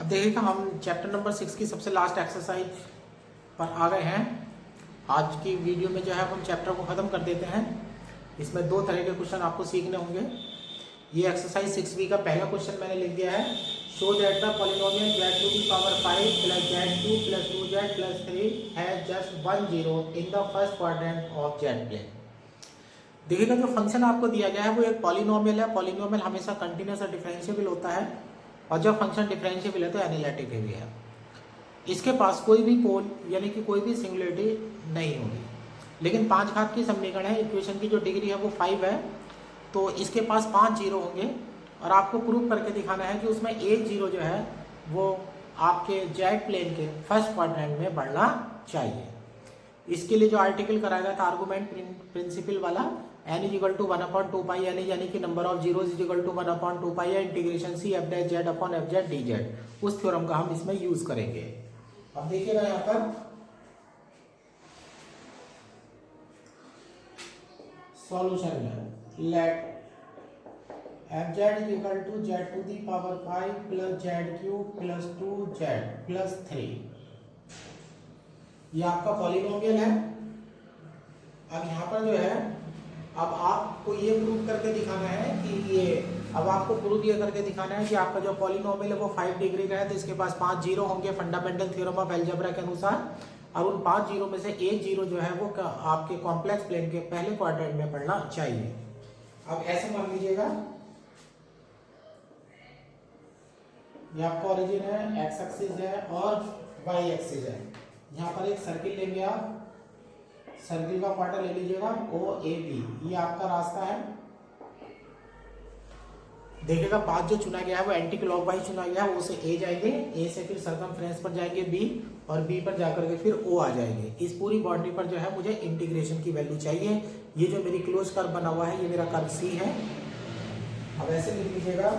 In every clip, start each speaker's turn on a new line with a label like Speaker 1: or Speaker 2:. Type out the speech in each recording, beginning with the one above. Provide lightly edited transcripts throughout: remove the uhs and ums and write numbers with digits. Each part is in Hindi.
Speaker 1: अब देखिएगा हम चैप्टर नंबर 6 की सबसे लास्ट एक्सरसाइज पर आ गए हैं। आज की वीडियो में जो है हम चैप्टर को ख़त्म कर देते हैं। इसमें दो तरह के क्वेश्चन आपको सीखने होंगे। ये एक्सरसाइज 6B का पहला क्वेश्चन मैंने लिख दिया है। Show that the polynomial z to the power 5 plus z2 plus 2z plus 3 has just 1 0 in the first quadrant of z plane. देखिएगा जो फंक्शन आपको दिया गया है वो एक पॉलिनोमियल है। पॉलिनोमियल हमेशा कंटिन्यूस और डिफरेंशिएबल होता है, और जब फंक्शन डिफरेंशिएबल है तो एनालिटिक भी है। इसके पास कोई भी पोल यानी कि कोई भी सिंगुलरिटी नहीं होगी, लेकिन 5 घात की समीकरण है। इक्वेशन की जो डिग्री है वो 5 है, तो इसके पास 5 जीरो होंगे और आपको प्रूव करके दिखाना है कि उसमें एक जीरो जो है वो आपके जेड प्लेन के फर्स्ट क्वाड्रेंट में बढ़ना चाहिए। इसके लिए जो आर्टिकल कराया गया था आर्गुमेंट प्रिंसिपल वाला, n is equal to 1/2 pi n यानी कि number of zeros is equal to 1/2 pi है integration C F dash Z upon F Z D Z, उस थ्योरम का हम इसमें यूज करेंगे। अब देखिएगा यहाँ पर सॉल्यूशन में let F Z is equal to Z to the power 5 plus Z cube plus 2z plus 3, ये आपका पॉलिनोमियल है। अब यहाँ पर जो है अब आपको ये प्रूव करके दिखाना है कि ये अब आपको प्रूव ये करके दिखाना है कि आपका जो पॉलिनोमियल है वो 5 डिग्री का है, तो इसके पास 5 जीरो होंगे फंडामेंटल थ्योरम ऑफ अलजेब्रा के अनुसार, और उन 5 जीरो में से एक जीरो जो है वो आपके कॉम्प्लेक्स प्लेन के पहले क्वाड्रेंट में पड़ना चाहिए। अब ऐसे मान लीजिएगा ये आपका ओरिजिन है, एक्स एक्सिस है और वाई एक्सिस है। यहाँ पर एक सर्किल लेंगे आप, सर्किल का क्वार्टर ले लीजिएगा ओ ए बी, ये आपका रास्ता है। देखिएगा पाथ जो चुना गया है वो एंटी क्लॉकवाइज चुना गया है, ओ से ए जाएंगे, ए से फिर सर्कमफ्रेंस पर जाएंगे बी, और बी पर जाकर के फिर ओ आ जाएंगे। इस पूरी बाउंड्री पर जो है मुझे इंटीग्रेशन की वैल्यू चाहिए। ये जो मेरी क्लोज कर्व बना हुआ है ये मेरा कर्व सी है। अब ऐसे लिख लीजिएगा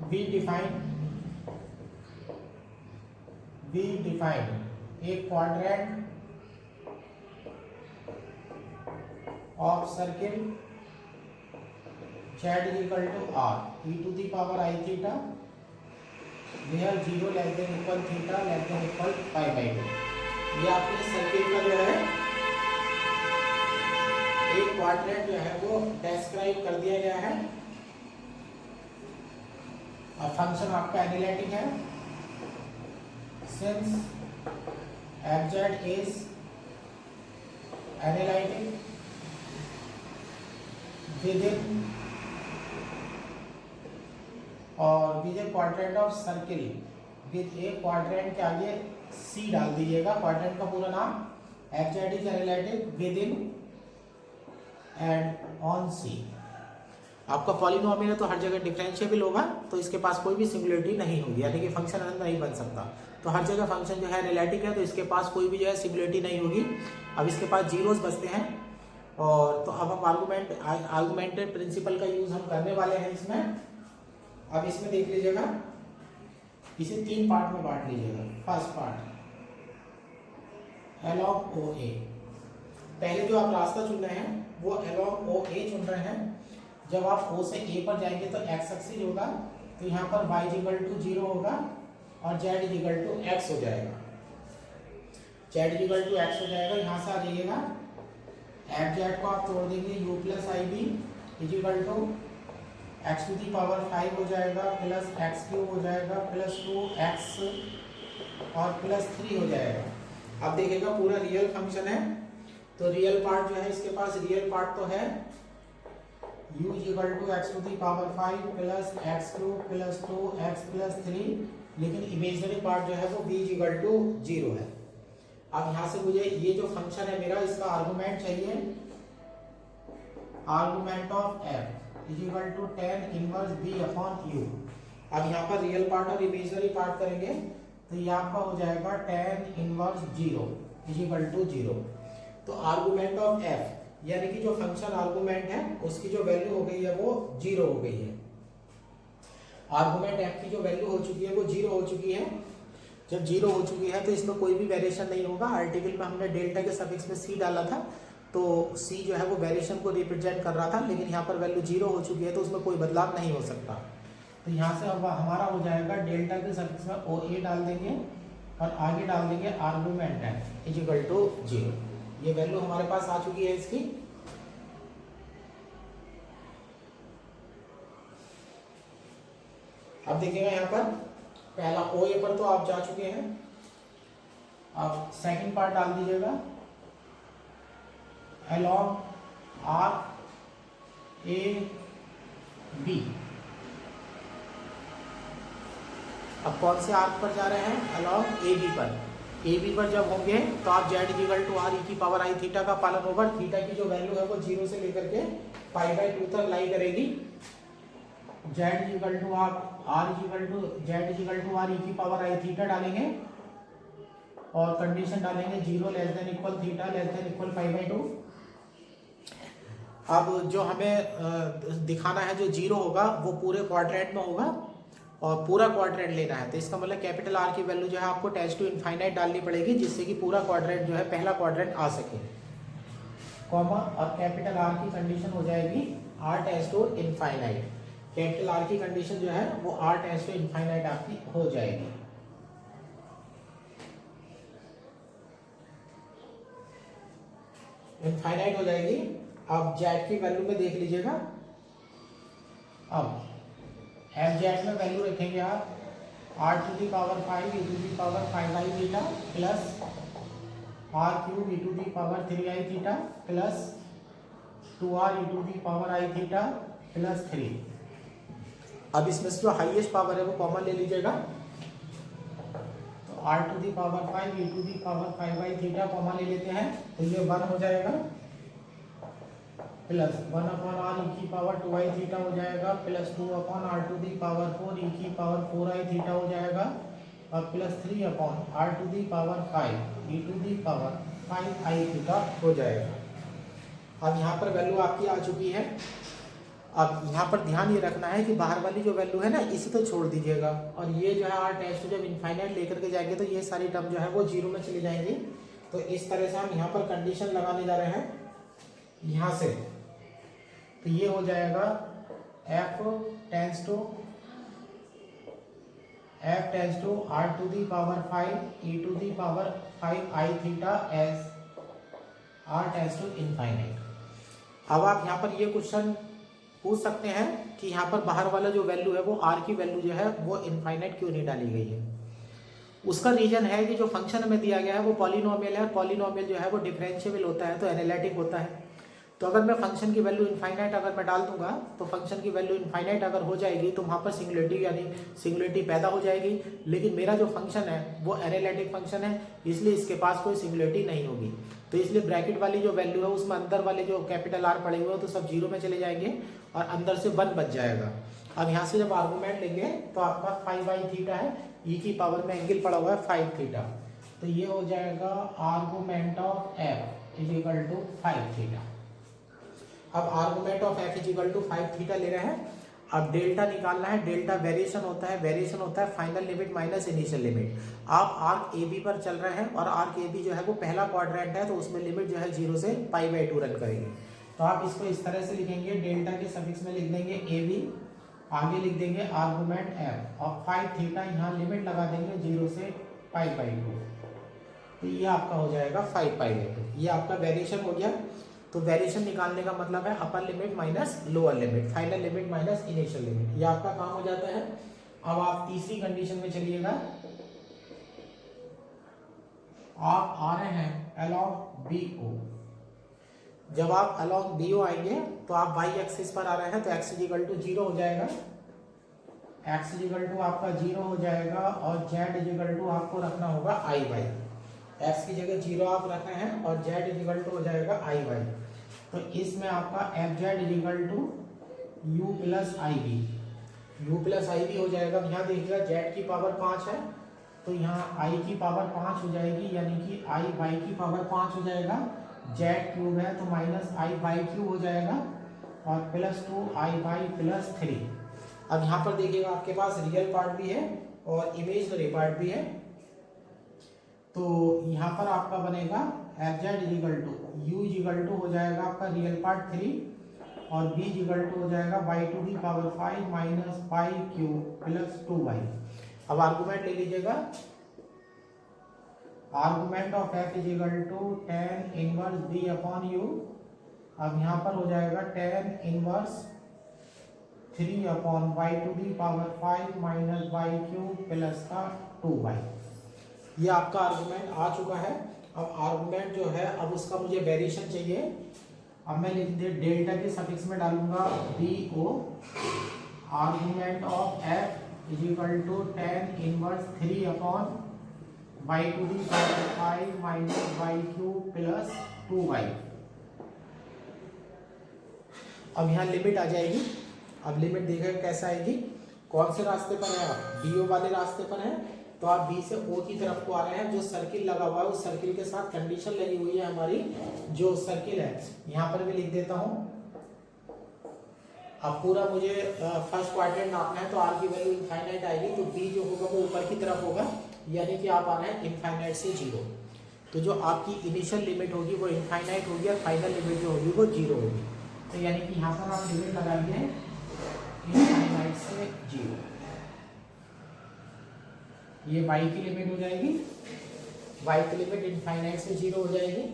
Speaker 1: बी डिफाइन एक quadrant of circle z is equal to r e to the power i theta where 0 less than equal theta less than equal pi by 2। ये आपके सर्किल का जो है एक क्वाड्रेंट जो है वो डिस्क्राइब कर दिया गया है, और फंक्शन आपका एनालिटिक है। Since F Z is analytic within or with a quadrant of circle with a quadrant के आगे सी डाल दीजिएगा। क्वाड्रेंट का पूरा नाम F Z is analytic within and on C. आपका पॉलिनोमियल है तो हर जगह डिफरेंशिएबल होगा, तो इसके पास कोई भी सिंगुलरिटी नहीं होगी, यानी कि फंक्शन अनंत नहीं बन सकता। तो हर जगह फंक्शन जो है एनालिटिक है, तो इसके पास कोई भी जो है सिंगुलरिटी नहीं होगी। अब इसके पास जीरोस बचते हैं, और तो अब हम आर्गुमेंटेड प्रिंसिपल का यूज हम करने वाले हैं इसमें। अब इसमें देख लीजिएगा, इसे 3 पार्ट में बांट लीजिएगा। फर्स्ट पार्ट अलोंग ओ ए, पहले जो आप रास्ता चुन रहे हैं वो अलोंग ओ ए चुन रहे हैं। जब आप O से A पर जाएंगे तो एक्स एक्सिस होगा, तो यहाँ पर y इक्वल टू 0 होगा और z इक्वल टू x हो जाएगा। z इक्वल टू x हो जाएगा, यहाँ से आ जाइएगा एफ जेड को आप तोड़ देंगे u plus I B is equal to X to the power 5 हो जाएगा प्लस एक्स क्यूब हो जाएगा प्लस 2x और प्लस 3 हो जाएगा। अब देखिएगा पूरा रियल फंक्शन है, तो रियल पार्ट जो है इसके पास रियल पार्ट तो है u is equal to X to the power 5 plus X cube plus 2x plus 3, लेकिन इमेजिनरी पार्ट जो है वो b इज इक्वल टू 0 है। अब यहाँ से मुझे ये जो फंक्शन है मेरा इसका आर्गुमेंट चाहिए, argument of f is equal to tan inverse b upon u। अब यहाँ पर रियल पार्ट और इमेजिनरी पार्ट करेंगे तो ये आपका हो जाएगा tan inverse 0 is equal to 0। तो आर्गुमेंट ऑफ f यानी कि जो फंक्शन आर्गुमेंट है उसकी जो वैल्यू हो गई है वो 0 हो गई है। आर्गुमेंट f की जो वैल्यू हो चुकी है वो 0 हो चुकी है। जब 0 हो चुकी है तो इसमें कोई भी वेरिएशन नहीं होगा। आर्टिकल में हमने डेल्टा के सफिक्स में c डाला था, तो सी जो है वो वेरिएशन को रिप्रेजेंट कर रहा था, लेकिन यहाँ पर वैल्यू 0 हो चुकी है तो उसमें कोई बदलाव नहीं हो सकता। तो यहाँ से अब हमारा हो जाएगा डेल्टा के सफिक्स में ओ ए डाल देंगे और आगे डाल देंगे argument F is equal to 0। ये वैल्यू हमारे पास आ चुकी है इसकी। अब देखिएगा यहाँ पर पहला ओ ए पर तो आप जा चुके हैं, अब सेकंड पार्ट डाल दीजिएगा along आर्क ए बी। अब कौन से आर्क पर जा रहे हैं? along ए बी पर। ए बी पर जब होंगे तो आप Z equal to R E की पावर आई थीटा का पालन ओवर थीटा की जो वैल्यू है वो 0 से लेकर के π/2 तक लाई करेगी। Z equal to R equal to Z equal to R E की पावर आई थीटा डालेंगे और कंडीशन डालेंगे 0 less than equal theta less than equal π/2। अब जो हमें दिखाना है जो 0 होगा वो पूरे क्वाड्रेंट में होगा और पूरा क्वाड्रेंट लेना है, तो इसका मतलब कैपिटल आर की वैल्यू जो है आपको टेंड्स टू इनफाइनाइट डालनी पड़ेगी जिससे कि पूरा क्वाड्रेंट जो है पहला क्वाड्रेंट आ सके, कॉमा और कैपिटल आर की कंडीशन हो जाएगी R tends to infinite. Capital R की कंडीशन जो है वो आर टेंड्स टू इनफाइनाइट आपकी हो जाएगी। इनफाइनाइट हो जाएगी। अब जेड की वैल्यू में देख लीजिएगा, अब एफ जेड में वैल्यू रखेंगे आप R to the power 5 E to the power 5i theta plus R cube E to the power 3i theta plus 2r E to the power i theta plus 3। अब इसमें से जो हाईएस्ट पावर है वो कॉमन ले लीजिएगा, तो r to the power 5 E to the power 5i theta common ले लेते हैं तो ये 1 हो जाएगा प्लस 1 अपॉन आर ई की पावर 2i थीटा हो जाएगा plus 2 upon R to the power 4 E की पावर 4i थीटा हो जाएगा और plus 3 upon R to the power 5 E to the power 5i theta हो जाएगा। अब यहाँ पर वैल्यू आपकी आ चुकी है। अब यहाँ पर ध्यान ये रखना है कि बाहर वाली जो वैल्यू है ना इसी तो छोड़ दीजिएगा और ये जो है आर टेंड्स टू जब इनफाइनाइट लेकर के जाएंगे तो ये सारी टर्म जो है वो 0 में चली जाएंगी। तो इस तरह से हम यहाँ पर कंडीशन लगाने जा रहे हैं यहाँ से, तो ये हो जाएगा f tends to r to the power 5 e to the power 5i theta as r tends to infinite. अब आप यहाँ पर ये क्वेश्चन पूछ सकते हैं कि यहाँ पर बाहर वाला जो वैल्यू है वो r की वैल्यू जो है वो इनफाइनाइट क्यों नहीं डाली गई है। उसका रीजन है कि जो फंक्शन हमें दिया गया है वो पॉलिनोमियल है, पॉलिनोमियल जो है वो डिफरेंशिएबल होता है तो एनालिटिक होता है। तो अगर मैं फंक्शन की वैल्यू इनफाइनाइट अगर मैं डाल दूंगा तो फंक्शन की वैल्यू इनफाइनाइट अगर हो जाएगी तो वहाँ पर सिंगुलरिटी यानी सिंगुलरिटी पैदा हो जाएगी, लेकिन मेरा जो फंक्शन है वो एनालिटिक फंक्शन है इसलिए इसके पास कोई सिंगुलरिटी नहीं होगी। तो इसलिए ब्रैकेट वाली जो वैल्यू है उसमें अंदर वाले जो कैपिटल आर पड़े हुए हैं तो सब 0 में चले जाएंगे और अंदर से 1 बच जाएगा। अब यहाँ से जब आर्गूमेंट लेंगे तो आपका 5i थीटा है, ई की पावर में एंगल पड़ा हुआ है 5 थीटा, तो ये हो जाएगा argument of F is equal to 5 theta. अब argument of F is equal to 5 theta ले रहे हैं। अब डेल्टा निकालना है, डेल्टा वेरिएशन होता है, वेरिएशन होता है final limit minus initial limit. आप आर्क ए बी पर चल रहे हैं और आर्क ए बी जो है वो पहला क्वाड्रेंट है तो उसमें लिमिट जो है 0 से π/2 रन करेंगे। तो आप इसको इस तरह से लिखेंगे, डेल्टा के सफिक्स में लिख देंगे ए बी, आगे लिख देंगे आर्गूमेंट एफ और 5 थीटा यहाँ लिमिट लगा देंगे 0 से π/2, तो ये आपका हो जाएगा 5π/2। ये आपका वेरिएशन हो गया। तो वेरिएशन निकालने का मतलब है upper limit minus lower limit, final limit minus initial limit, ये आपका काम हो जाता है। अब आप तीसरी कंडीशन में चलिएगा, आप आ रहे हैं अलोंग BO। जब आप अलोंग BO आएंगे तो आप y एक्सिस पर आ रहे हैं तो x इक्वल टू 0 हो जाएगा, x इक्वल टू आपका 0 हो जाएगा और z इक्वल टू आपको रखना होगा IY। x की जगह 0 आप रख रहे हैं और z इक्वल टू हो जाएगा IY। तो इसमें आपका FZ equal to U plus IB, U plus IB हो जाएगा। यहाँ देखिएगा z की पावर 5 है तो यहाँ I की पावर 5 हो जाएगी, यानी कि IY की पावर 5 हो जाएगा। z क्यूब है तो माइनस IY क्यूब हो जाएगा और प्लस 2IY प्लस 3। अब यहाँ पर देखिएगा आपके पास रियल पार्ट भी है और इमेजिनरी पार्ट भी है, तो यहाँ पर आपका बनेगा FZ equal to u equal to हो जाएगा आपका रियल पार्ट 3 और v इक्वल टू हो जाएगा y to the power 5 minus pi Q plus 2y। अब आर्गुमेंट ले लीजिएगा, argument of f is equal to tan inverse b upon u। अब यहाँ पर हो जाएगा tan inverse 3 upon y to the power 5 minus y cube plus का 2y। ये आपका आर्गुमेंट आ चुका है। अब आर्गुमेंट जो है, अब उसका मुझे वेरिएशन चाहिए। अब मैं लिख दे डेल्टा के सफिक्स में डालूंगा BO, argument of f is equal to tan inverse 3 upon y to the power 5 minus y cube plus 2y। अब यहाँ लिमिट आ जाएगी। अब लिमिट देखिएगा कैसा आएगी, कौन से रास्ते पर है आप, DO वाले रास्ते पर है, तो आप B से O की तरफ को आ रहे हैं। जो सर्किल लगा हुआ है उस सर्किल के साथ कंडीशन लगी हुई है हमारी, जो सर्किल है यहाँ पर भी लिख देता हूँ। अब पूरा मुझे फर्स्ट क्वाड्रेंट नापना है, तो R की वैल्यू इनफाइनाइट आएगी, तो B जो होगा वो ऊपर की तरफ होगा, यानी कि आप आ रहे हैं इनफाइनाइट से 0। तो जो आपकी इनिशियल लिमिट होगी वो इनफाइनाइट होगी और फाइनल लिमिट जो होगी वो 0 होगी। तो यानी कि यहाँ पर आप लिमिट लगाइए इनफाइनाइट से 0। ये y की लिमिट हो जाएगी, y की लिमिट इनफाइनाइट से 0 हो जाएगी।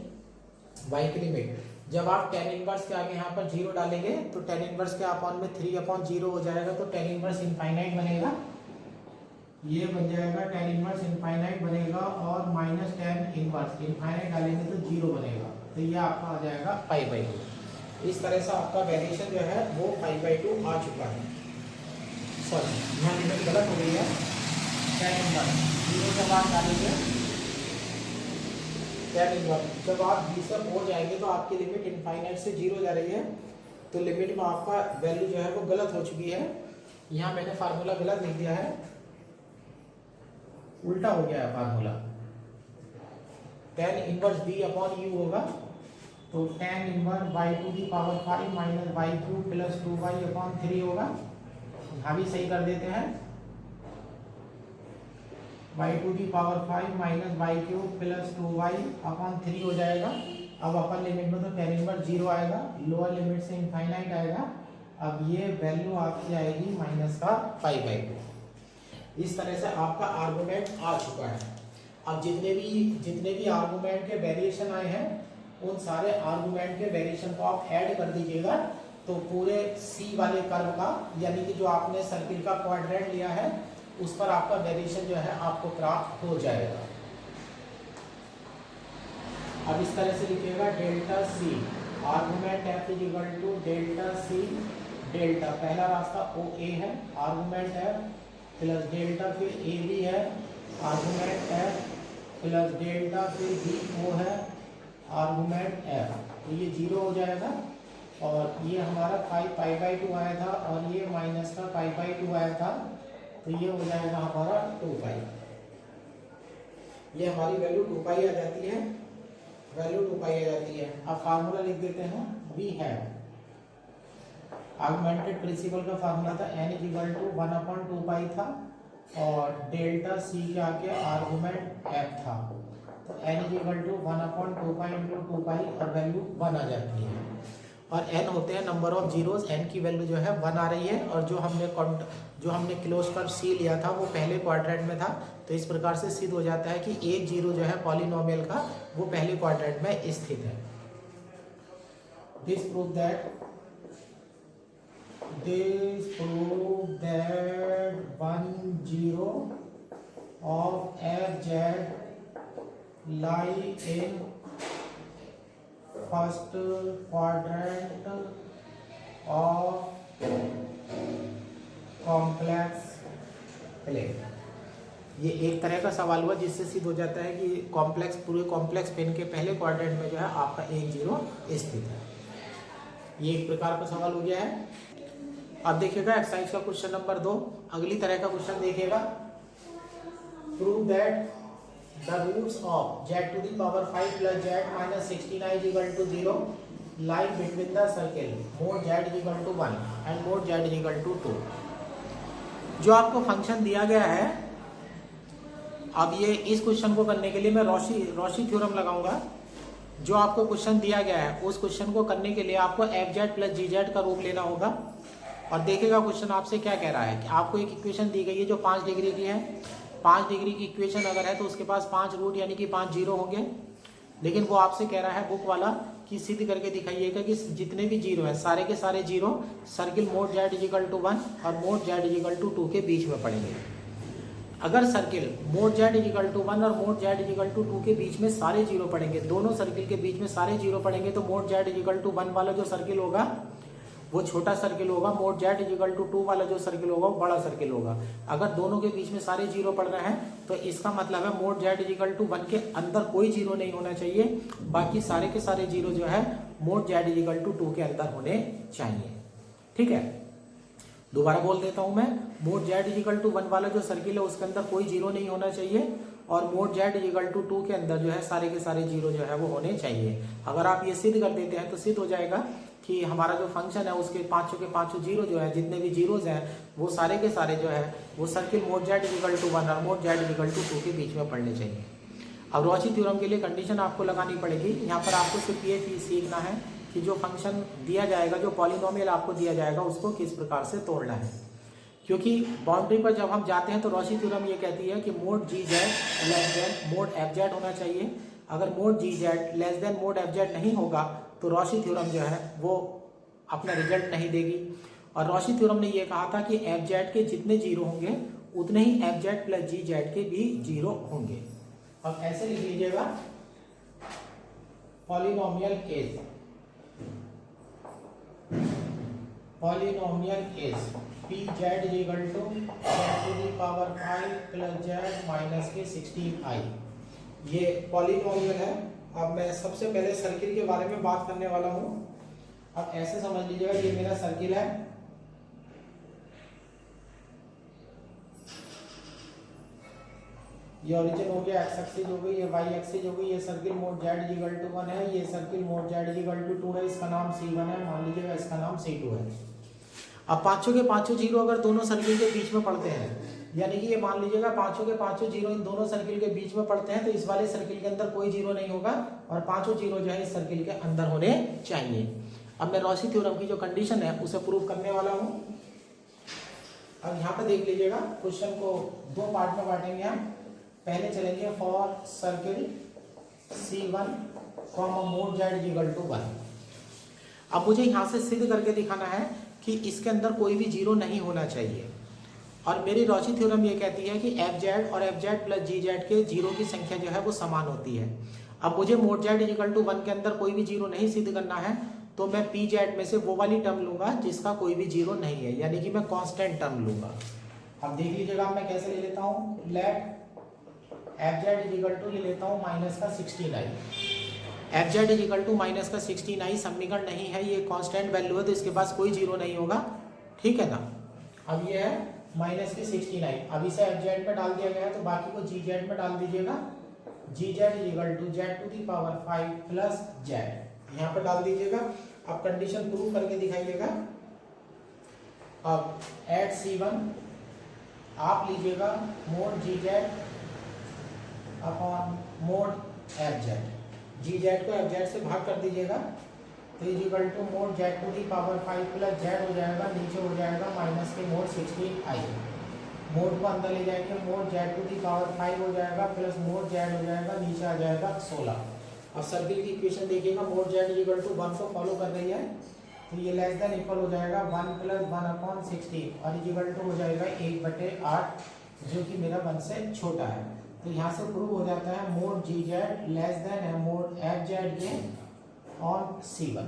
Speaker 1: y की लिमिट जब आप tan इनवर्स के आगे यहाँ पर 0 डालेंगे तो tan इनवर्स के अपॉन में 3 अपॉन 0 हो जाएगा, तो tan इनवर्स इनफाइनाइट बनेगा। ये बन जाएगा tan इनवर्स इनफाइनाइट बनेगा, और माइनस tan इनवर्स इनफाइनाइट डालेंगे तो 0 बनेगा। तो ये आपका आ जाएगा π/2। इस तरह से आपका वेरिएशन जो है वो π/2 आ चुका है। सॉरी, यहाँ लिमिट गलत हो गई है। tan इनवर्स 0 जब आप डालेंगे, tan इनवर्स जब आप B से O जाएंगे तो आपकी लिमिट इनफाइनाइट से 0 जा रही है, तो लिमिट में आपका वैल्यू जो है वो गलत हो चुकी है। यहाँ मैंने फार्मूला गलत लिख दिया है, उल्टा हो गया है formula. tan inverse B upon U होगा, तो tan inverse y to the power 5 minus y cube plus 2y upon 3 होगा। यहाँ भी सही कर देते हैं, y to the power 5 minus y cube plus 2y upon 3 हो जाएगा। अब अपर लिमिट में तो tan इनवर्स 0 आएगा, लोअर लिमिट से इनफाइनाइट आएगा। अब ये वैल्यू आपकी आएगी माइनस का π/2। इस तरह से आपका आर्गुमेंट आ चुका है। अब जितने भी आर्गुमेंट के वेरिएशन आए हैं, उन सारे आर्गुमेंट के वेरिएशन को आप ऐड कर दीजिएगा, तो पूरे C वाले कर्व का, यानी कि जो आपने सर्किल का क्वाड्रेंट लिया है, उस पर आपका वेरिएशन जो है आपको प्राप्त हो जाएगा। अब इस तरह से लिखिएगा delta C, argument f is equal to delta C, delta पहला रास्ता OA है, आर्गुमेंट f प्लस डेल्टा फिर AB है, आर्गुमेंट f प्लस डेल्टा फिर BO है, आर्गुमेंट f। तो ये 0 हो जाएगा, और ये हमारा 5 π/2 आया था, और ये माइनस का π/2 आया था, तो ये हो जाएगा हमारा 2π। ये हमारी वैल्यू 2π आ जाती है, वैल्यू 2π आ जाती है। अब फार्मूला लिख देते हैं, वी हैव आगमेंटेड प्रिंसिपल का फार्मूला था n इज इक्वल टू 1/2π था, और डेल्टा C के आगे आर्गुमेंट f था, तो n is equal to 1/2π into 2π, और वैल्यू 1 आ जाती है। और n होते हैं नंबर ऑफ जीरोस, n की वैल्यू जो है 1 आ रही है, और जो हमने क्लोज कर्व C लिया था वो पहले क्वाड्रेंट में था, तो इस प्रकार से सिद्ध हो जाता है कि एक जीरो जो है पॉलिनोमियल का वो पहले क्वाड्रेंट में स्थित है। This prove that 1 0 of fz lie in first quadrant of complex plane। ये एक तरह का सवाल हुआ जिससे सिद्ध हो जाता है कि पूरे कॉम्प्लेक्स प्लेन के पहले क्वाड्रेंट में जो है आपका 1 0 स्थित है। ये एक प्रकार का सवाल हो गया है। अब देखिएगा एक्सरसाइज का क्वेश्चन नंबर 2, अगली तरह का क्वेश्चन देखिएगा। Prove that the roots of z to the power 5 plus z minus 16i is equal to 0 lie between the circle mod z is equal to 1 and mod z is equal to 2। जो आपको फंक्शन दिया गया है, अब ये इस क्वेश्चन को करने के लिए मैं रॉशी थ्योरम लगाऊंगा। जो आपको क्वेश्चन दिया गया है उस क्वेश्चन को करने के लिए आपको F Z plus G Z का रूप लेना होगा। और देखिएगा क्वेश्चन आपसे क्या कह रहा है कि आपको एक इक्वेशन दी गई है जो 5 डिग्री की है। 5 डिग्री की इक्वेशन अगर है तो उसके पास 5 रूट यानी कि 5 जीरो होंगे। लेकिन वो आपसे कह रहा है बुक वाला कि सिद्ध करके दिखाइएगा कि जितने भी जीरो है सारे के सारे zero circle mod Z is equal to 1 और मोड जेड इजिकल टू 2 के बीच में पड़ेंगे। अगर circle mod Z is equal to 1 और मोड जेड इजिकल टू 2 के बीच में सारे जीरो पड़ेंगे, दोनों सर्किल के बीच में सारे जीरो पड़ेंगे, तो मोड जेड इजिकल टू 1 वाला जो सर्किल होगा वो छोटा सर्किल होगा, मोड जेड इजिकल टू 2 वाला जो सर्किल होगा वो बड़ा सर्किल होगा। अगर दोनों के बीच में सारे जीरो पड़ रहे हैं तो इसका मतलब है मोड जेड इजिकल टू 1 के अंदर कोई जीरो नहीं होना चाहिए, बाकी सारे के सारे जीरो जो है मोड जेड इजिकल टू 2 के अंदर होने चाहिए। ठीक है, दोबारा बोल देता हूं मैं, मोड जेड इजिकल टू 1 वाला जो सर्किल है उसके अंदर कोई जीरो नहीं होना चाहिए और मोड जेड इजिकल टू 2 के अंदर जो है सारे के सारे जीरो जो है वो होने चाहिए। अगर आप ये सिद्ध कर देते हैं तो सिद्ध हो जाएगा कि हमारा जो फंक्शन है उसके पांचों के पांचों जीरो जो है, जितने भी जीरोज हैं वो सारे के सारे जो है वो circle mod Z is equal to 1 और मोड जेड इजिकल टू 2 के बीच में पड़ने चाहिए। अब रॉची थ्योरम के लिए कंडीशन आपको लगानी पड़ेगी। यहाँ पर आपको सिर्फ ये सीखना है कि जो फंक्शन दिया जाएगा, जो पॉलिनोमियल आपको दिया जाएगा उसको किस प्रकार से तोड़ना है। क्योंकि बाउंड्री पर जब हम जाते हैं तो रॉची थ्योरम ये कहती है कि mod G Z less than mod F Z होना चाहिए। अगर mod G Z less than mod F Z नहीं होगा तो रॉची थ्योरम जो है वो अपना रिजल्ट नहीं देगी। और रॉची थ्योरम ने ये कहा था कि एफ जेड के जितने जीरो होंगे उतने ही F Z plus G Z के भी जीरो होंगे। अब ऐसे लिख लीजिएगा, polynomial is P Z equal to Z to the power 5 plus Z minus के 16i। ये पॉलिनोमियल है। अब मैं सबसे पहले सर्किल के बारे में बात करने वाला हूं। अब ऐसे समझ लीजिएगा ये मेरा सर्किल है, ये ओरिजिन हो गया, एक्स एक्सिस हो गई, ये वाई एक्सिस हो गई, ये circle mod Z equal to 1 है, ये circle mod Z equal to 2 है, इसका नाम C1 है, मान लीजिएगा इसका नाम C2 है। अब पांचों के पांचों जीरो अगर दोनों सर्किल के बीच में पड़ते हैं, यानी कि ये मान लीजिएगा पांचों के पांचों जीरो इन दोनों सर्किल के बीच में पड़ते हैं, तो इस वाले सर्किल के अंदर कोई जीरो नहीं होगा और पांचों जीरो जो है इस सर्किल के अंदर होने चाहिए। अब मैं रॉची थ्योरम की जो कंडीशन है उसे प्रूव करने वाला हूं। अब यहाँ पे देख लीजिएगा, क्वेश्चन को दो पार्ट में बांटेंगे हम। पहले चलेंगे for circle C1 mod Z equal to 1। अब मुझे यहाँ से सिद्ध करके दिखाना है कि इसके अंदर कोई भी जीरो नहीं होना चाहिए। और मेरी रॉची थ्योरम ये कहती है कि एफ जेड और F Z plus G Z के जीरो की संख्या जो है वो समान होती है। अब मुझे मोड जेड इक्वल टू 1 के अंदर कोई भी जीरो नहीं सिद्ध करना है, तो मैं पी जेड में से वो वाली टर्म लूंगा जिसका कोई भी जीरो नहीं है, यानी कि मैं कांस्टेंट टर्म लूंगा। अब देख लीजिएगा मैं कैसे ले लेता हूँ, let F Z equal to ले लेता हूँ माइनस का 16i। F Z equal to minus का 16i समीकरण नहीं है, ये कांस्टेंट वैल्यू है तो इसके पास कोई जीरो नहीं होगा, ठीक है ना। अब ये है माइनस की 16i, अब इसे एफ जेड में डाल दिया गया है तो बाकी को जी जेड में डाल दीजिएगा। G Z equal to Z to the power 5 plus Z यहाँ पर डाल दीजिएगा। अब कंडीशन प्रूव करके दिखाइएगा। अब एट C1 आप लीजिएगा mod G Z upon mod F Z, G Z को एफ जेड से भाग कर दीजिएगा तो is equal to mod Z to the power 5 plus Z हो जाएगा, नीचे हो जाएगा माइनस के मोड 16i। मोड को अंदर ले जाएंगे, mod Z to the power 5 हो जाएगा प्लस मोड जेड हो जाएगा, नीचे आ जाएगा 16। अब सर्किल की इक्वेशन देखिएगा, मोड जेड इक्वल टू 1 को फॉलो कर रही है तो ये लेस देन इक्वल हो जाएगा 1 प्लस 1 अपॉन 16 और इक्वल टू हो जाएगा 1/8 जो कि मेरा 1 से छोटा है। तो यहाँ से प्रूव हो जाता है mode G Z less then है मोड एफ जेड के ऑन C1।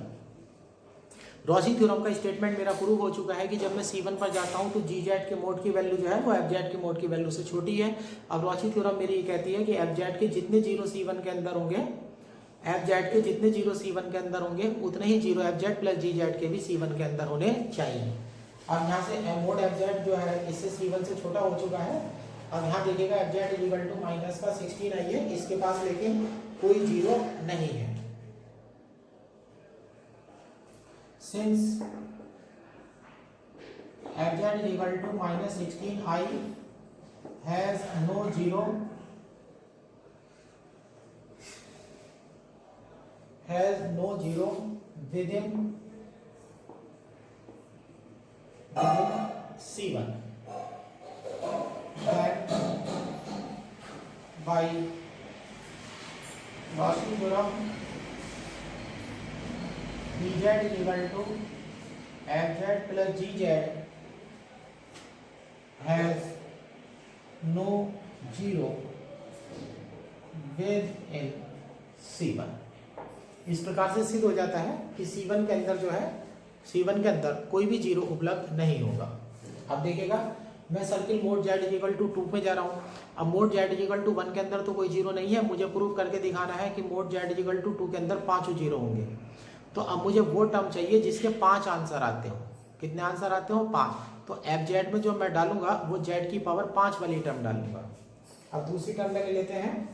Speaker 1: रॉची थ्योरम का स्टेटमेंट मेरा प्रूव हो चुका है कि जब मैं C1 पर जाता हूं तो जी जेड के मोड की वैल्यू जो है वो एफ जेड के मोड की वैल्यू से छोटी है। अब रॉची थ्योरम मेरी ये कहती है कि एफ जेड के जितने जीरो C1 के अंदर होंगे, एफ जेड के जितने जीरो C1 के अंदर होंगे उतने ही zero F Z plus G Z के भी C1 के अंदर होने चाहिए। अब यहाँ से मोड एफ जेड जो है इससे C1 से छोटा हो चुका है। अब यहाँ देखिएगा F Z equal to minus का 16i है, इसके पास लेकिन कोई जीरो नहीं है। Since f z is equal to minus 16i has no zero, has no zero within C1, then by Gaussian theorem Bz is equal to Fz plus Gz has no zero within C1। इस प्रकार से सिद्ध हो जाता है कि C1 के अंदर जो है, C1 के अंदर कोई भी जीरो उपलब्ध नहीं होगा। अब देखिएगा, मैं circle mod Z equal to 2 पे जा रहा हूँ। अब मोड Z इक्वल टू 1 के अंदर तो कोई जीरो नहीं है, मुझे प्रूव करके दिखाना है कि मोड Z इक्वल टू 2 के अंदर 5 जीरो होंगे। तो अब मुझे वो टर्म चाहिए जिसके 5 आंसर आते हो। कितने आंसर आते हो? 5। तो FZ में जो मैं डालूंगा वो Z की पावर 5 वाली टर्म डालूंगा। अब दूसरी टर्म ले लेते हैं,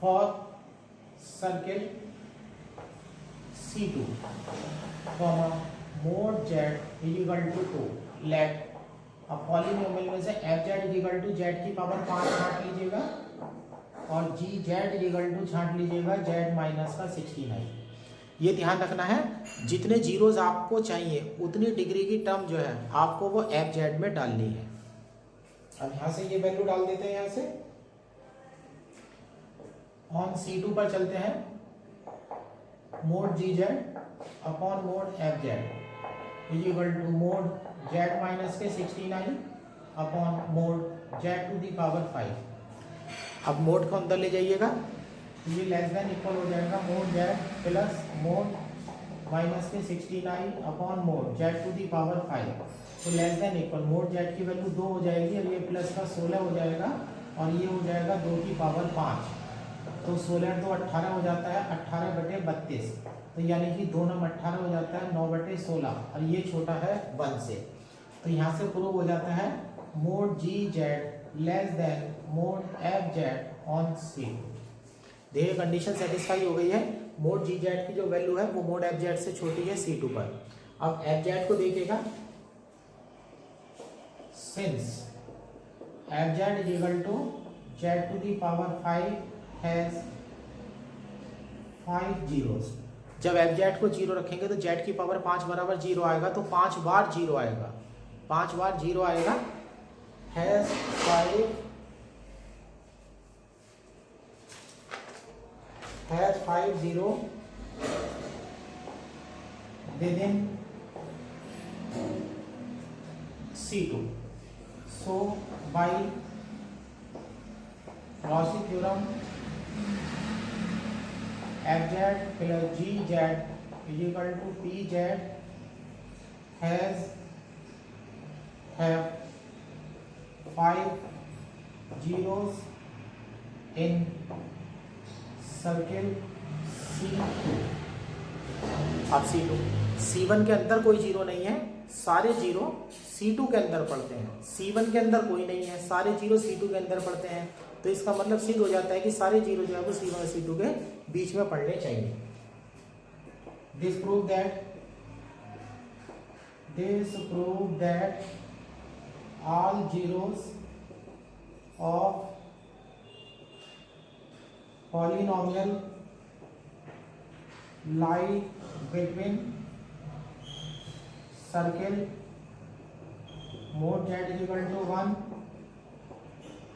Speaker 1: for circle C2 comma mod Z equal to 2 let अब पॉलिनोमियल में से Fz इक्वल टू Z की पावर 5 छांट लीजिएगा और Gz इक्वल टू छांट लीजिएगा Z माइनस का 69। ये ध्यान रखना है, जितने जीरोज आपको चाहिए उतनी डिग्री की टर्म जो है आपको वो Fz में डालनी है। अब यहाँ से ये वैल्यू डाल देते हैं। यहाँ से ऑन C2 पर चलते हैं, mod Gz upon mod Fz is equal to mod Z minus के 69 upon mod Z to the power 5। अब मोड को अंदर ले जाइएगा, ये लेस देन इक्वल हो जाएगा mod Z plus mod minus के 69 upon mod Z to the power 5। तो less than equal mod Z की वैल्यू 2 हो जाएगी और ये प्लस का 16 हो जाएगा और ये हो जाएगा 2 की पावर 5। तो 16 तो 18 हो जाता है, 18/32। तो यानी कि 2 9 18 हो जाता है, 9/16 और ये छोटा है 1 से। तो यहाँ से प्रूव हो जाता है mode Gz less than mode Fz on C2। देखिए कंडीशन सेटिस्फाई हो गई है। मोड Gz की जो वैल्यू है वो मोड Fz से छोटी है C2 पर। अब Fz को देखिएगा, since Fz is equal to Z to the power 5 has 5 zeros. जब Fz को जीरो रखेंगे तो Z की पावर 5 बराबर जीरो आएगा, तो 5 बार जीरो आएगा, 5 बार जीरो आएगा। Has 5 zero within C2। So by Gauss theorem Fz plus Gz is equal to Pz have 5 zeros in circle C2। अब C1 के अंदर कोई जीरो नहीं है, सारे जीरो C2 के अंदर पड़ते हैं। C1 के अंदर कोई नहीं है, सारे जीरो C2 के अंदर पड़ते हैं। तो इसका मतलब सिद्ध हो जाता है कि सारे जीरो जो है वो C1 और C2 के बीच में पड़ने चाहिए। This prove that all zeros of polynomial lie between circle mod Z is equal to 1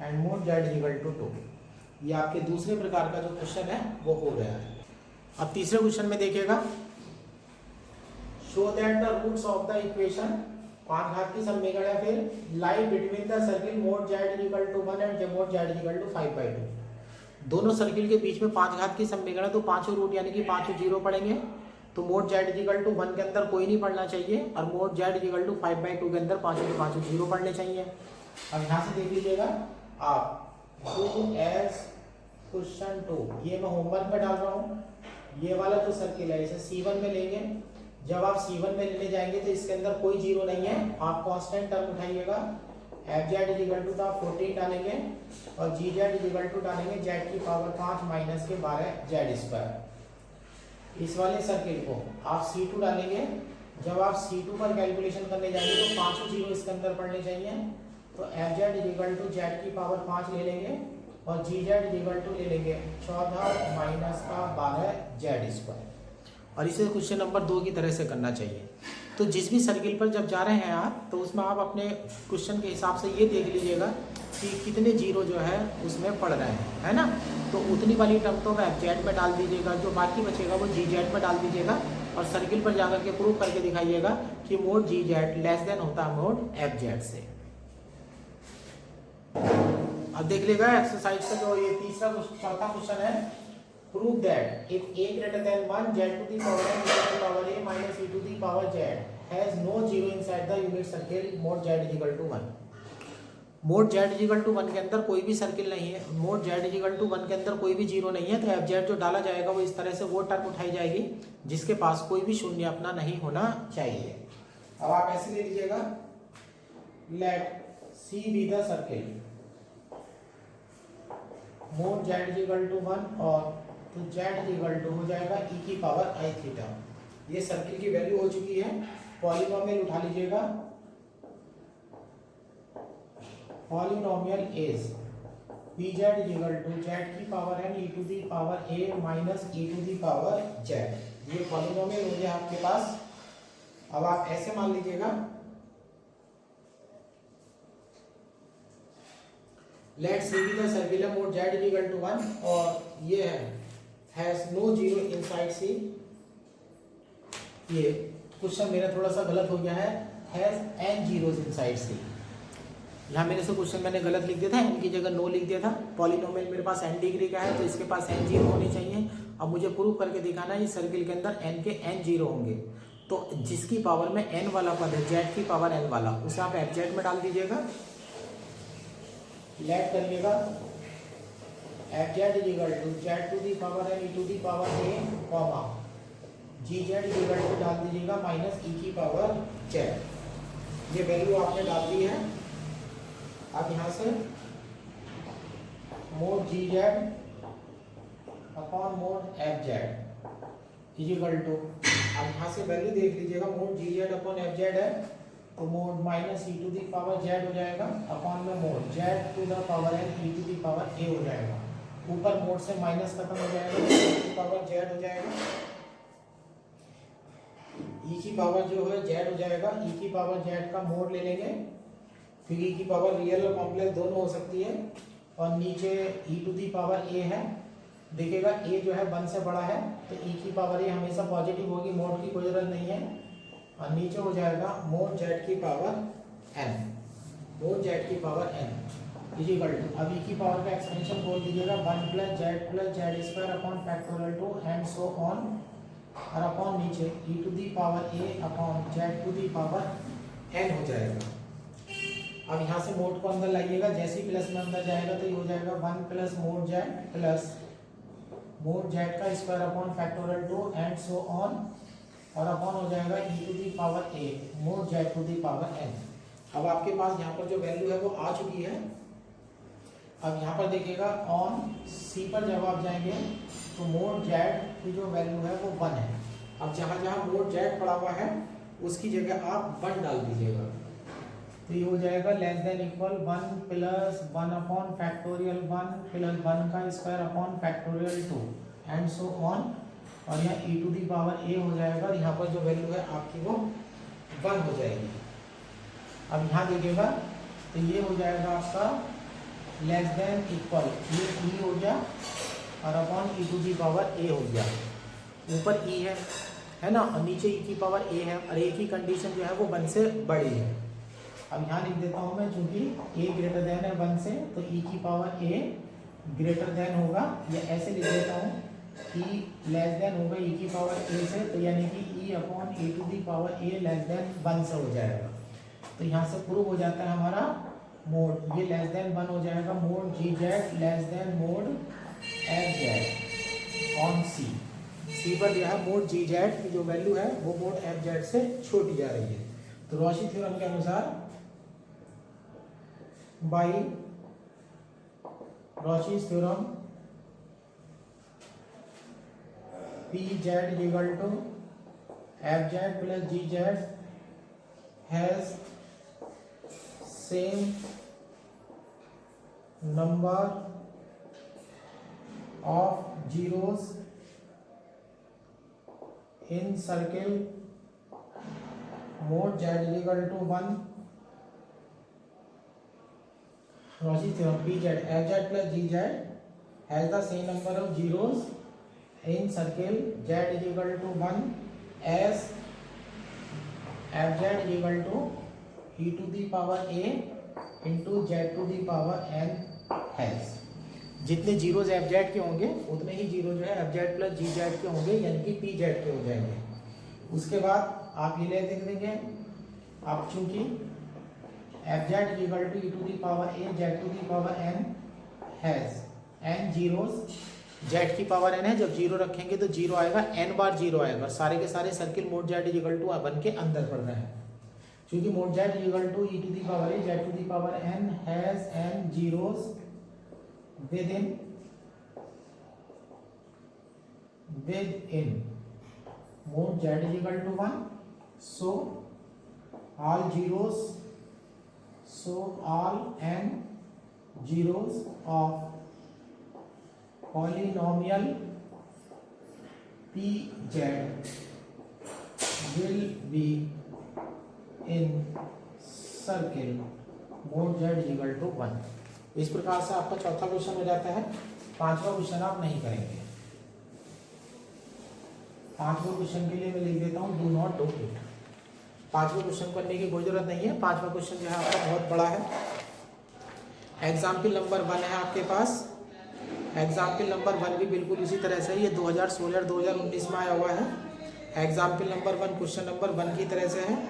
Speaker 1: and mod Z is equal to 2। ये आपके दूसरे प्रकार का जो क्वेश्चन है वो हो गया है। अब तीसरे क्वेश्चन में देखिएगा, show that the roots of the equation 5 घात की समीकरण है फिर lie between the circle mod Z is equal to 1 and mod Z is equal to 5/2। दोनों सर्किल के बीच में 5 घात की समीकरण है, तो पांचों रूट यानी कि पांचों जीरो पड़ेंगे। तो mod Z is equal to 1 के अंदर कोई नहीं पढ़ना चाहिए और mod Z is equal to 5/2 के अंदर पांचों के पांचों जीरो पढ़ने चाहिए। अब यहाँ से देख लीजिएगा आप, डू एज क्वेश्चन 2, ये मैं होमवर्क में डाल रहा हूँ। ये वाला जो सर्किल है इसे C1 में लेंगे। जब आप C1 में लेने जाएंगे तो इसके अंदर कोई जीरो नहीं है, आप कांस्टेंट टर्म उठाइएगा। Fz इज इक्वल टू 14 डालेंगे और Gz इज इक्वल टू डालेंगे Z की पावर 5 माइनस के 12 Z²। इस वाले सर्किल को आप C2 डालेंगे। जब आप C2 पर कैलकुलेशन करने जाएंगे तो पांचों जीरो इसके अंदर पड़ने चाहिए। तो F Z is equal to Z की पावर 5 ले लेंगे और G Z is equal to ले लेंगे 14 माइनस का 12 जेड स्क्वायर। और इसे क्वेश्चन नंबर 2 की तरह से करना चाहिए। तो जिस भी सर्किल पर जब जा रहे हैं आप, तो उसमें आप अपने क्वेश्चन के हिसाब से ये देख लीजिएगा कि कितने जीरो जो है उसमें पड़ रहे हैं, है ना। तो उतनी वाली टर्म तो एफ जेड में डाल दीजिएगा, जो बाकी बचेगा वो जी जेड में डाल दीजिएगा और सर्किल पर जाकर के प्रूव करके दिखाइएगा कि mod G Z less then होता है मोड एफ जेड से। अब देख लेगा एक्सरसाइज का जो ये चौथा क्वेश्चन है, prove that if a greater than 1 z to the power n e to the power a minus e to the power z has no zero inside the unit circle mod z is equal to 1। Mode z is equal to 1 के अंदर कोई भी सर्किल नहीं है, mode z is equal to 1 के अंदर कोई भी जीरो नहीं है, तो एफ जेड जो डाला जाएगा वो इस तरह से वो टर्म उठाई जाएगी जिसके पास कोई भी शून्य अपना नहीं होना चाहिए। अब आप ऐसे ले लीजिएगा, let C be the circle mod z is equal to 1 और तो z इज इक्वल टू हो जाएगा e की पावर i थीटा। ये सर्किल की वैल्यू हो चुकी है। पॉलीनोमियल उठा लीजिएगा, polynomial is pz is equal to z की power n e to the power a minus e to the power z। ये पॉलीनोमियल हो गया आपके पास। अब आप ऐसे मान लीजिएगा, let C be the circular mod z is equal to 1 और ये है has no zero inside C. ये क्वेश्चन मेरा थोड़ा सा गलत हो गया है, has N zeros inside C. यहाँ मेरे से क्वेश्चन मैंने गलत लिख दिया था, एन की जगह नो लिख दिया था। पॉलीनोमियल मेरे पास एन डिग्री का है तो इसके पास एन जीरो होनी चाहिए। अब मुझे प्रूव करके दिखाना है इस सर्किल के अंदर एन के एन जीरो होंगे, तो जिसकी पावर में एन वाला पद है जेड की पावर एन वाला, उसे आप एफ जेड में डाल दीजिएगा। लेट करिएगा, F Z is equal to Z to the power N E to the power A comma G Z is equal to डाल दीजिएगा माइनस ई की पावर जेड। ये वैल्यू आपने डाल दी है। अब यहाँ से mod G Z upon mod F Z is equal to, अब यहाँ से वैल्यू देख लीजिएगा, mod G Z upon F Z है तो mod minus E to the power Z हो जाएगा अपॉन में mod Z to the power N E to the power A हो जाएगा। ऊपर मोड से माइनस खत्म हो जाएगा, ई की पावर जेड हो जाएगा। ई की पावर जो है जेड हो जाएगा, ई की पावर जेड का मोड ले लेंगे, फिर ई की पावर रियल और कॉम्प्लेक्स दोनों हो सकती है। और नीचे ई टू दी पावर ए है, देखिएगा ए जो है 1 से बड़ा है तो ई की पावर ए हमेशा पॉजिटिव होगी, मोड की कोई जरूरत नहीं है। और नीचे हो जाएगा मोड जेड की पावर एन, मोड जेड की power N is equal to, अब ई की पावर का एक्सपेंशन बोल दीजिएगा 1 plus Z square upon factorial two and so on, और अपॉन नीचे E to the power A upon Z to the power N हो जाएगा। अब यहाँ से मोड को अंदर लाइएगा, जैसे ही प्लस में अंदर जाएगा तो ये हो जाएगा 1 plus mod Z plus mod Z का square upon factorial two and so on, और अपॉन हो जाएगा E to the power A mod Z to the power N. अब आपके पास यहाँ पर जो वैल्यू है वो आ चुकी है। अब यहाँ पर देखिएगा ऑन सी पर जब आप जाएंगे तो मोड जेड की जो वैल्यू है वो 1 है। अब जहाँ जहाँ मोड जेड पड़ा हुआ है उसकी जगह आप 1 डाल दीजिएगा, तो ये हो जाएगा less than equal 1 plus 1 upon factorial 1 plus 1 का square upon factorial 2 and so on, और यहाँ ई टू दी पावर ए हो जाएगा और यहाँ पर जो वैल्यू है आपकी वो 1 हो जाएगी। अब यहाँ देखिएगा तो ये हो जाएगा आपका लेस देन इक्वल, ये ई हो गया और upon E to the power A हो गया। ऊपर ई है ना, और नीचे ई की पावर ए है, और ए की कंडीशन जो है वो 1 से बड़ी है। अब यहाँ लिख देता हूँ मैं, चूंकि ए ग्रेटर देन है 1 से तो ई की पावर ए ग्रेटर देन होगा, या ऐसे लिख देता हूँ ई लेस देन होगा ई की पावर ए से, तो यानी कि E upon A to the power A less than 1 से हो जाएगा। तो यहाँ से प्रूव हो जाता है हमारा मोड, ये लेस देन 1 हो जाएगा, mod G Z less than mod F Z on C. C पर यह मोड जी जेड की जो वैल्यू है वो मोड एफ जेड से छोटी जा रही है। तो रॉशी थ्योरम के अनुसार by Rouché's theorem P Z is equal to F Z plus G Z has same number of zeros in circle mod z is equal to 1. Cauchy theorem, pz fz plus gz has the same number of zeros in circle z is equal to 1 as fz is equal to e to the power a into z to the power n has. जितने जीरोज एफ जेड के होंगे उतने ही जीरो जो है F Z plus G Z के होंगे, यानी कि पी जेड के हो जाएंगे. उसके बाद आप ये लिख देंगे, आप चूंकि F Z is equal to E to the power A Z to the power N has N zeros, Z की पावर एन है, जब जीरो रखेंगे तो जीरो आएगा, एन बार जीरो आएगा. सारे के सारे circle mod Z is equal to one के अंदर पड़ रहे हैं. चूंकि mod Z is equal to E to the power A Z to the power N has N zeros within mode z is equal to 1, so all n zeros of polynomial pz will be in circle mode z is equal to 1. इस प्रकार से आपका चौथा क्वेश्चन हो जाता है. पांचवा क्वेश्चन आप नहीं करेंगे. पांचवें क्वेश्चन के लिए मैं लिख देता हूँ डू नॉट डू इट. पांचवें क्वेश्चन करने की कोई जरूरत नहीं है. पांचवा क्वेश्चन जो है आपका बहुत बड़ा है. एग्जाम्पल नंबर 1 है आपके पास. एग्जाम्पल नंबर 1 भी बिल्कुल इसी तरह से ये 2016 और 2019 में आया हुआ है. एग्जाम्पल नंबर 1 क्वेश्चन नंबर 1 की तरह से है.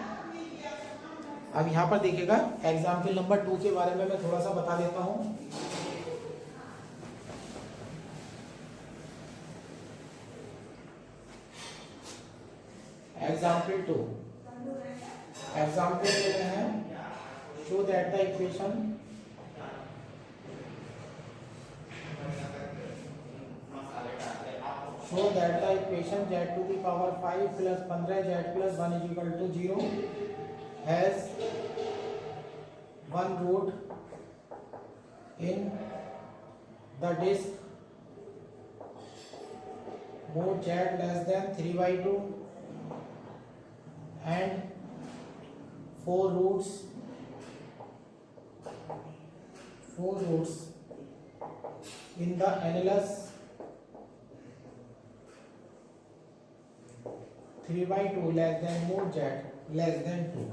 Speaker 1: अब यहाँ पर देखिएगा एग्जाम्पल नंबर 2 के बारे में मैं थोड़ा सा बता देता हूँ. एग्जाम्पल 2 एग्जाम्पल दे रहे हैं show that the equation z to the power 5 plus 15z plus 1 is equal to 0 has one root in the disk mode z less than 3/2 and 4 roots in the annulus 3/2 less than mode z less than 2.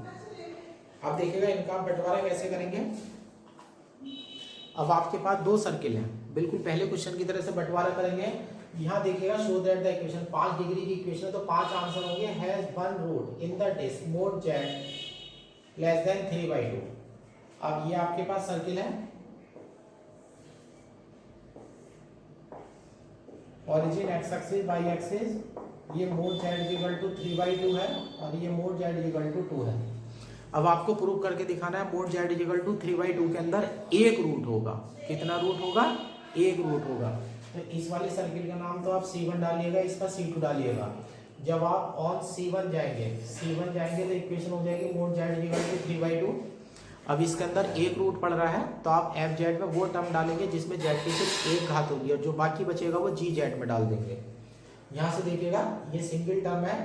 Speaker 1: अब देखिएगा इनका बंटवारा कैसे करेंगे. अब आपके पास दो सर्किल हैं, बिल्कुल पहले क्वेश्चन की तरह से बंटवारा करेंगे. यहाँ देखिएगा show that the equation 5 degree की इक्वेशन है तो 5 आंसर होंगे. Has one root in the disk mod Z less than 3/2. अब ये आपके पास सर्किल है. Origin X axis Y axis, ये मोड जेड इक्वल टू 3/2 है और ये मोड जेड इक्वल टू 2 है. अब आपको प्रूव करके दिखाना है मोड जेड इक्वल टू 3/2 के अंदर एक रूट होगा. कितना रूट होगा? एक रूट होगा. तो इस वाले सर्किल का नाम तो आप C1 डालिएगा, इसका C2 डालिएगा. जब आप ऑन C1 जाएंगे तो इक्वेशन हो जाएगी मोड जेड इक्वल टू 3/2. अब इसके अंदर एक रूट पड़ रहा है तो आप एफ जेड में वो टर्म डालेंगे जिसमें जेड की सिर्फ एक घात होगी और जो बाकी बचेगा वो जी जेड में डाल देंगे. यहाँ से देखिएगा ये सिंगल टर्म है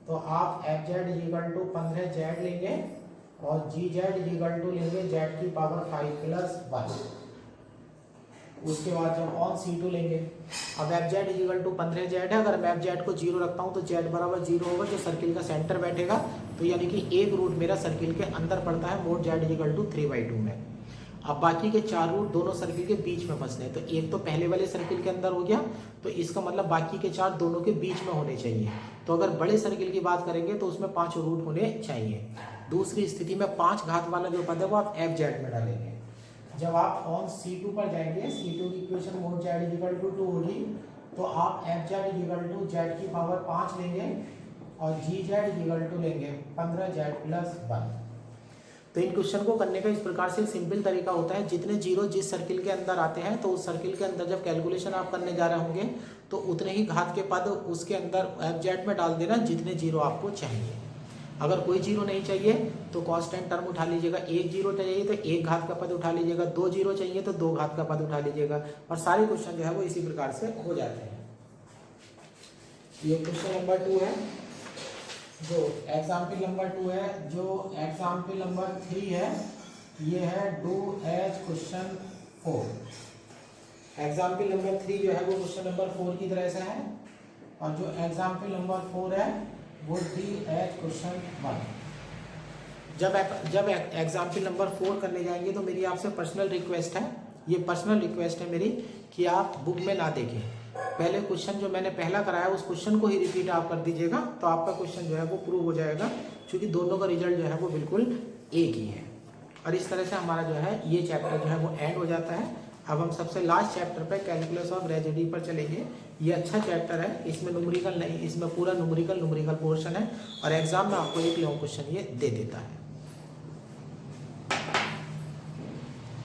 Speaker 1: तो आप F Z equal to 15 Z लेंगे और जी जेड इक्वल टू लेंगे जेड की पावर 5 प्लस 1. उसके बाद जब ऑन C2 लेंगे, अब F Z equal to 15 Z है. अगर मैं एफ जेड को 0 रखता हूँ तो जेड बराबर 0 होगा जो सर्किल का सेंटर बैठेगा. तो यानी कि एक रूट मेरा सर्किल के अंदर पड़ता है मोड जेड इक्वल टू 3/2 में. अब बाकी के 4 रूट दोनों सर्किल के बीच में फंसने, तो एक तो पहले वाले सर्किल के अंदर हो गया तो इसका मतलब बाकी के 4 दोनों के बीच में होने चाहिए. तो अगर बड़े सर्किल की बात करेंगे तो उसमें 5 रूट होने चाहिए. दूसरी स्थिति में 5 घात वाला जो पद है वो आप एफ जेड में डालेंगे. जब आप ऑन C2 पर जाएंगे, C2 की equation mod Z equal to 2 होगी तो आप F Z equal to Z की पावर 5 लेंगे और जी जेड इक्वल टू लेंगे 15 जेड प्लस 1. तो इन क्वेश्चन को करने का इस प्रकार से सिंपल तरीका होता है. जितने जीरो जिस सर्किल के अंदर आते हैं तो उस सर्किल के अंदर जब कैलकुलेशन आप करने जा रहे होंगे तो उतने ही घात के पद उसके अंदर एफ जेड में डाल देना जितने जीरो आपको चाहिए. अगर कोई जीरो नहीं चाहिए तो कांस्टेंट टर्म उठा लीजिएगा, एक जीरो चाहिए तो एक घात का पद उठा लीजिएगा, दो जीरो चाहिए तो दो घात का पद उठा लीजिएगा, और सारे क्वेश्चन जो है वो इसी प्रकार से हो जाते हैं। ये क्वेश्चन नंबर 2 है। जो एग्जाम्पल नंबर 2 है, जो एग्जाम्पल नंबर 3 है, ये है do as question 4। Example number 3 जो है वो क्वेश्चन नंबर 4 की तरह से है, और जो एग्जाम्पल नंबर 4 है वो डी एज क्वेश्चन 1। जब एग्जाम्पल नंबर 4 करने जाएंगे तो मेरी आपसे पर्सनल रिक्वेस्ट है, ये पर्सनल रिक्वेस्ट है मेरी, कि आप बुक में ना देखें, पहले क्वेश्चन जो मैंने पहला कराया उस क्वेश्चन को ही रिपीट आप कर दीजिएगा, तो आपका क्वेश्चन जो है वो प्रूव हो जाएगा, क्योंकि दोनों का रिजल्ट जो है वो बिल्कुल एक ही है। और इस तरह से हमारा जो है ये चैप्टर जो है वो एंड हो जाता है। अब हम सबसे लास्ट चैप्टर पे कैलकुलस ऑफ ग्रेजुएटी पर चलेंगे। ये अच्छा चैप्टर है, इसमें न्यूमेरिकल नहीं, इसमें पूरा न्यूमेरिकल पोर्शन है, और एग्जाम में आपको एक लॉन्ग क्वेश्चन ये दे देता है।